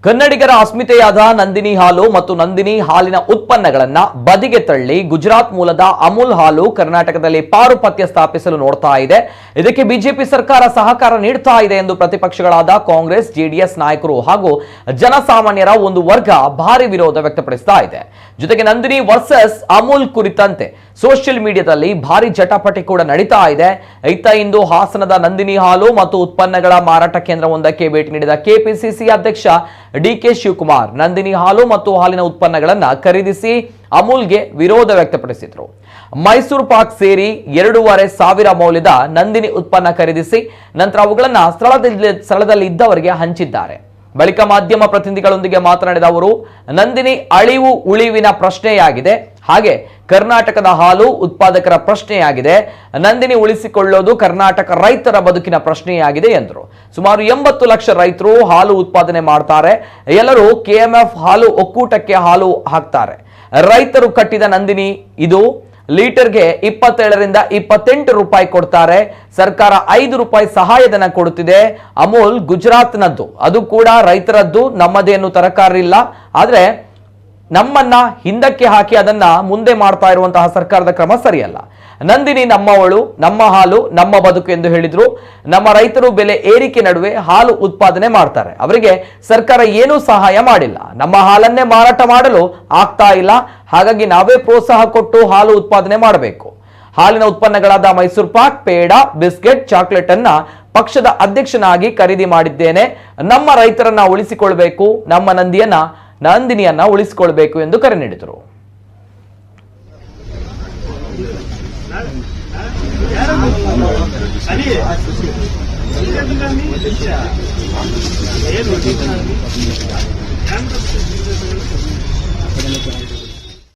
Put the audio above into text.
ಕನ್ನಡಿಗರ ಅಸ್ಮಿತೆಯಾದ ನಂದಿನಿ ಹಾಲು ಮತ್ತು ನಂದಿನಿ ಹಾಲಿನ ಉತ್ಪನ್ನಗಳನ್ನು ಬದಿಗೆ ತಳ್ಳಿ ಗುಜರಾತ್ ಮೂಲದ ಅಮೂಲ್ ಹಾಲು ಕರ್ನಾಟಕದಲ್ಲಿ ಪಾರುಪತ್ಯ ಸ್ಥಾಪಿಸಲು ನೋಡ್ತಾ ಇದೆ. ಇದಕ್ಕೆ ಬಿಜೆಪಿ ಸರ್ಕಾರ ಸಹಕಾರ ನೀಡ್ತಾ ಇದೆ ಎಂದು ಪ್ರತಿಪಕ್ಷಗಳಾದ ಕಾಂಗ್ರೆಸ್, ಜೆಡಿಎಸ್ ನಾಯಕರು ಹಾಗೂ ಜನಸಾಮಾನ್ಯರ ಒಂದು ವರ್ಗ ಭಾರಿ ವಿರೋಧ ವ್ಯಕ್ತಪಡಿಸ್ತಾ ಇದೆ. ಜೊತೆಗೆ ನಂದಿನಿ ವರ್ಸಸ್ ಅಮೂಲ್ ಕುರಿತಂತೆ ಸೋಷಿಯಲ್ ಮೀಡಿಯಾದಲ್ಲಿ ಭಾರಿ ಜಟಾಪಟಿ ಕೂಡ ನಡೀತಾ ಇದೆ. ಇಂದು ಹಾಸನದ ನಂದಿನಿ ಹಾಲು ಮತ್ತು ಉತ್ಪನ್ನಗಳ ಮಾರಾಟ ಕೇಂದ್ರವೊಂದಕ್ಕೆ ಭೇಟಿ ನೀಡಿದ ಕೆಪಿಸಿಸಿ ಅಧ್ಯಕ್ಷ ಡಿಕೆ ಶಿವಕುಮಾರ್ ನಂದಿನಿ ಹಾಲು ಮತ್ತು ಹಾಲಿನ ಉತ್ಪನ್ನಗಳನ್ನು ಖರೀದಿಸಿ ಅಮೂಲ್ಗೆ ವಿರೋಧ ವ್ಯಕ್ತಪಡಿಸಿದರು. ಮೈಸೂರು ಪಾಕ್ ಸೇರಿ 2,500 ಮೌಲ್ಯದ ನಂದಿನಿ ಉತ್ಪನ್ನ ಖರೀದಿಸಿ ನಂತರ ಅವುಗಳನ್ನು ಸ್ಥಳದಲ್ಲಿ ಇದ್ದವರಿಗೆ ಹಂಚಿದ್ದಾರೆ. ಬಳಿಕ ಮಾಧ್ಯಮ ಪ್ರತಿನಿಧಿಗಳೊಂದಿಗೆ ಮಾತನಾಡಿದ ಅವರು, ನಂದಿನಿ ಅಳಿವು ಉಳಿವಿನ ಪ್ರಶ್ನೆಯಾಗಿದೆ, ಹಾಗೆ ಕರ್ನಾಟಕದ ಹಾಲು ಉತ್ಪಾದಕರ ಪ್ರಶ್ನೆಯಾಗಿದೆ. ನಂದಿನಿ ಉಳಿಸಿಕೊಳ್ಳೋದು ಕರ್ನಾಟಕ ರೈತರ ಬದುಕಿನ ಪ್ರಶ್ನೆಯಾಗಿದೆ ಎಂದರು. ಸುಮಾರು 80 ಲಕ್ಷ ರೈತರು ಹಾಲು ಉತ್ಪಾದನೆ ಮಾಡ್ತಾರೆ. ಎಲ್ಲರೂ ಕೆಎಂಎಫ್ ಹಾಲು ಒಕ್ಕೂಟಕ್ಕೆ ಹಾಲು ಹಾಕ್ತಾರೆ. ರೈತರು ಕಟ್ಟಿದ ನಂದಿನಿ ಇದು ಲೀಟರ್ಗೆ 27 ರಿಂದ 28 ರೂಪಾಯಿ ಕೊಡ್ತಾರೆ. ಸರ್ಕಾರ 5 ರೂಪಾಯಿ ಸಹಾಯಧನ ಕೊಡುತ್ತಿದೆ. ಅಮೂಲ್ ಗುಜರಾತ್ನದ್ದು, ಅದು ಕೂಡ ರೈತರದ್ದು, ನಮ್ಮದೇನು ತರಕಾರಿ ಇಲ್ಲ. ಆದ್ರೆ ನಮ್ಮನ್ನ ಹಿಂದಕ್ಕೆ ಹಾಕಿ ಅದನ್ನ ಮುಂದೆ ಮಾಡ್ತಾ ಇರುವಂತಹ ಸರ್ಕಾರದ ಕ್ರಮ ಸರಿಯಲ್ಲ. ನಂದಿನಿ ನಮ್ಮವಳು, ನಮ್ಮ ಹಾಲು, ನಮ್ಮ ಬದುಕು ಎಂದು ಹೇಳಿದ್ರು. ನಮ್ಮ ರೈತರು ಬೆಲೆ ಏರಿಕೆ ನಡುವೆ ಹಾಲು ಉತ್ಪಾದನೆ ಮಾಡ್ತಾರೆ. ಅವರಿಗೆ ಸರ್ಕಾರ ಏನೂ ಸಹಾಯ ಮಾಡಿಲ್ಲ. ನಮ್ಮ ಹಾಲನ್ನೇ ಮಾರಾಟ ಮಾಡಲು ಆಗ್ತಾ ಇಲ್ಲ. ಹಾಗಾಗಿ ನಾವೇ ಪ್ರೋತ್ಸಾಹ ಕೊಟ್ಟು ಹಾಲು ಉತ್ಪಾದನೆ ಮಾಡಬೇಕು. ಹಾಲಿನ ಉತ್ಪನ್ನಗಳಾದ ಮೈಸೂರು ಪಾಕ್, ಪೇಡ, ಬಿಸ್ಕೆಟ್, ಚಾಕ್ಲೇಟ್ ಅನ್ನ ಪಕ್ಷದ ಅಧ್ಯಕ್ಷನಾಗಿ ಖರೀದಿ ಮಾಡಿದ್ದೇನೆ. ನಮ್ಮ ರೈತರನ್ನ ಉಳಿಸಿಕೊಳ್ಬೇಕು, ನಮ್ಮ ನಂದಿನಿಯನ್ನ ಉಳಿಸಿಕೊಳ್ಬೇಕು ಎಂದು ಕರೆ ನೀಡಿದರು.